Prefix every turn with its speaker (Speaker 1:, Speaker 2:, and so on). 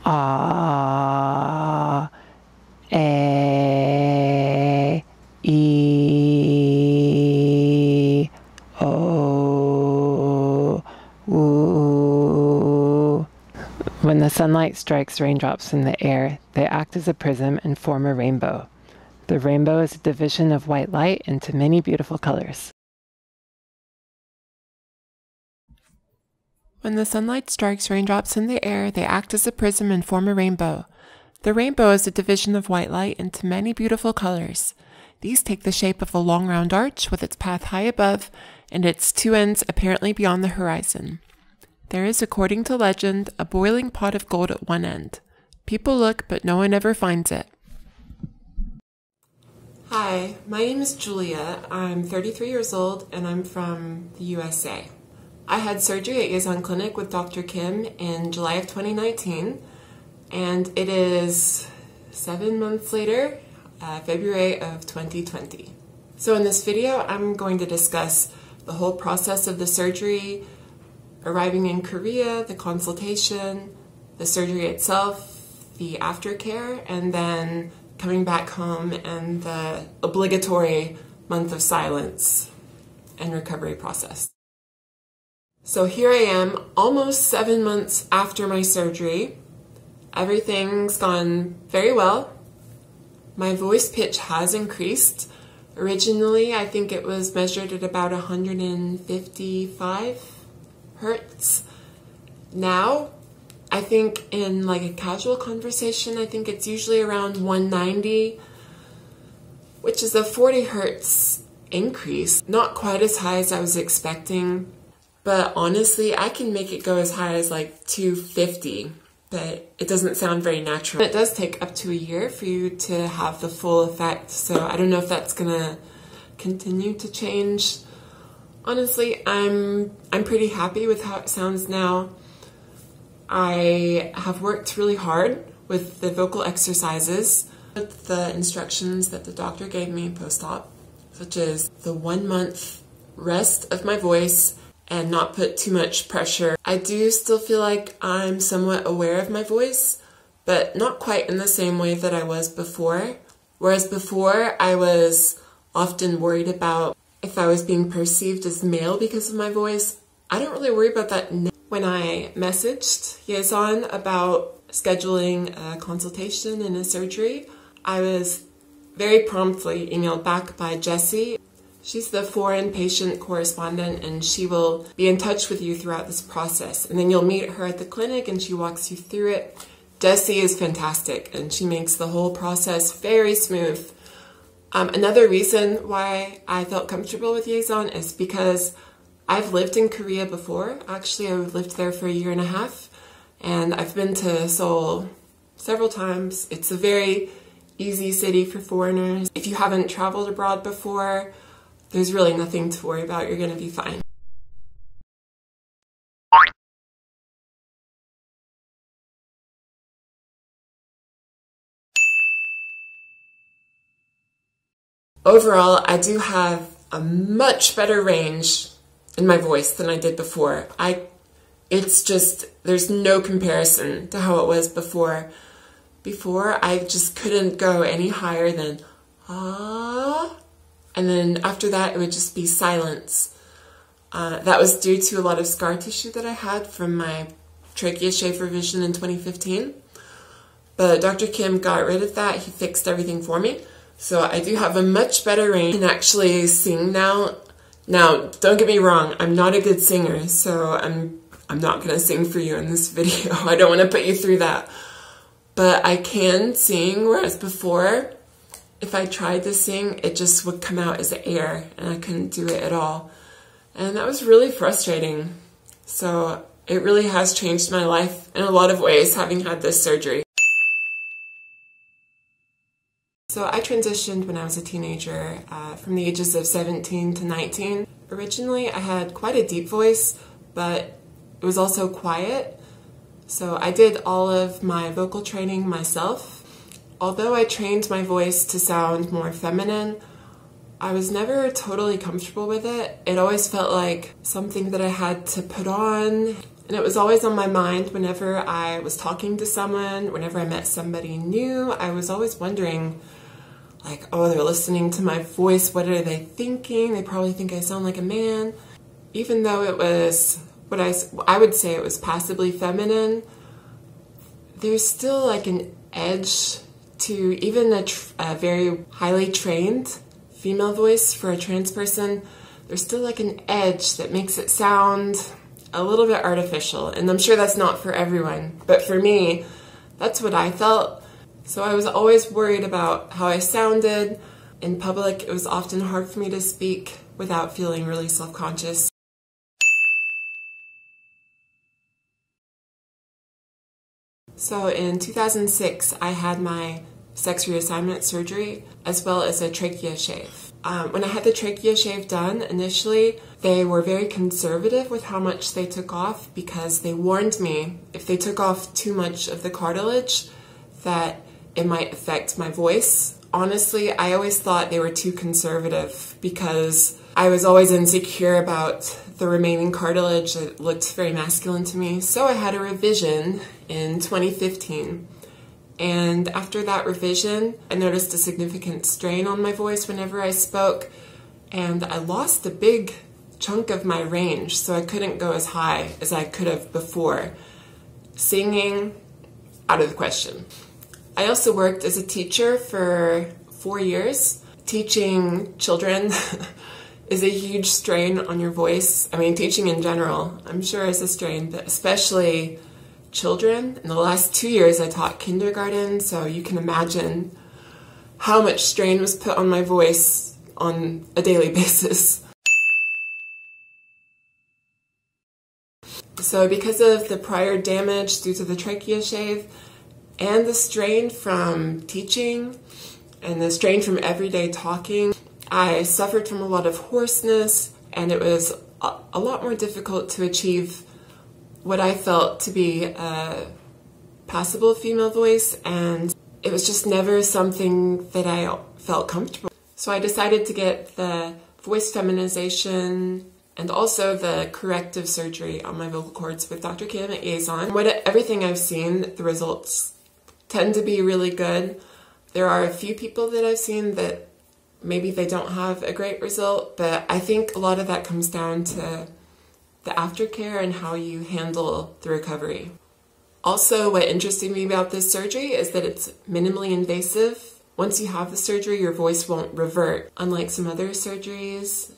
Speaker 1: ah, a, e, o, u. When the sunlight strikes raindrops in the air, they act as a prism and form a rainbow. The rainbow is a division of white light into many beautiful colors. When the sunlight strikes raindrops in the air, they act as a prism and form a rainbow. The rainbow is a division of white light into many beautiful colors. These take the shape of a long round arch with its path high above and its two ends apparently beyond the horizon. There is, according to legend, a boiling pot of gold at one end. People look, but no one ever finds it.
Speaker 2: Hi, my name is Julia. I'm 33 years old and I'm from the USA. I had surgery at YESON Clinic with Dr. Kim in July of 2019, and it is 7 months later, February of 2020. So in this video, I'm going to discuss the whole process of the surgery, arriving in Korea, the consultation, the surgery itself, the aftercare, and then coming back home and the obligatory month of silence and recovery process. So here I am, almost 7 months after my surgery. Everything's gone very well. My voice pitch has increased. Originally, I think it was measured at about 155 hertz. Now, I think in like a casual conversation, I think it's usually around 190, which is a 40 hertz increase. Not quite as high as I was expecting, but honestly, I can make it go as high as like 250, but it doesn't sound very natural. It does take up to a year for you to have the full effect, so I don't know if that's gonna continue to change. Honestly, I'm pretty happy with how it sounds now. I have worked really hard with the vocal exercises, with the instructions that the doctor gave me post-op, such as the 1 month rest of my voice and not put too much pressure. I do still feel like I'm somewhat aware of my voice, but not quite in the same way that I was before. Whereas before, I was often worried about if I was being perceived as male because of my voice. I don't really worry about that now. When I messaged YESON about scheduling a consultation and a surgery, I was very promptly emailed back by Jessie. She's the foreign patient correspondent, and she will be in touch with you throughout this process. And then you'll meet her at the clinic and she walks you through it. Jessie is fantastic and she makes the whole process very smooth. Another reason why I felt comfortable with YESON is because I've lived in Korea before. Actually, I've lived there for 1.5 years, and I've been to Seoul several times. It's a very easy city for foreigners. If you haven't traveled abroad before, there's really nothing to worry about. You're gonna be fine. Overall, I do have a much better range in my voice than I did before. It's just, there's no comparison to how it was before. Before, I just couldn't go any higher than ah, and then after that, it would just be silence. That was due to a lot of scar tissue that I had from my trachea shave revision in 2015. But Dr. Kim got rid of that. He fixed everything for me. So I do have a much better range and actually sing now. Now, don't get me wrong, I'm not a good singer, so I'm not gonna sing for you in this video. I don't wanna put you through that. But I can sing, whereas before, if I tried to sing, it just would come out as air and I couldn't do it at all. And that was really frustrating. So it really has changed my life in a lot of ways, having had this surgery. So I transitioned when I was a teenager, from the ages of 17 to 19. Originally, I had quite a deep voice, but it was also quiet. So I did all of my vocal training myself. Although I trained my voice to sound more feminine, I was never totally comfortable with it. It always felt like something that I had to put on. And it was always on my mind whenever I was talking to someone, whenever I met somebody new. I was always wondering, like, oh, they're listening to my voice. What are they thinking? They probably think I sound like a man. Even though it was what I would say it was passively feminine, there's still like an edge to even a very highly trained female voice for a trans person. There's still like an edge that makes it sound a little bit artificial, and I'm sure that's not for everyone, but for me, that's what I felt. So I was always worried about how I sounded. In public, it was often hard for me to speak without feeling really self-conscious. So in 2006, I had my sex reassignment surgery as well as a trachea shave. When I had the trachea shave done, initially, they were very conservative with how much they took off because they warned me if they took off too much of the cartilage that it might affect my voice. Honestly, I always thought they were too conservative because I was always insecure about the remaining cartilage. It looked very masculine to me. So I had a revision in 2015. And after that revision, I noticed a significant strain on my voice whenever I spoke, and I lost a big chunk of my range, so I couldn't go as high as I could have before. Singing, out of the question. I also worked as a teacher for 4 years. Teaching children is a huge strain on your voice. I mean, teaching in general, I'm sure is a strain, but especially children. In the last 2 years, I taught kindergarten, so you can imagine how much strain was put on my voice on a daily basis. So because of the prior damage due to the trachea shave and the strain from teaching and the strain from everyday talking, I suffered from a lot of hoarseness, and it was a lot more difficult to achieve what I felt to be a passable female voice, and it was just never something that I felt comfortable. So I decided to get the voice feminization and also the corrective surgery on my vocal cords with Dr. Kim at YESON. Everything I've seen, the results tend to be really good. There are a few people that I've seen that maybe they don't have a great result, but I think a lot of that comes down to the aftercare and how you handle the recovery. Also, what interested me about this surgery is that it's minimally invasive. Once you have the surgery, your voice won't revert. Unlike some other surgeries,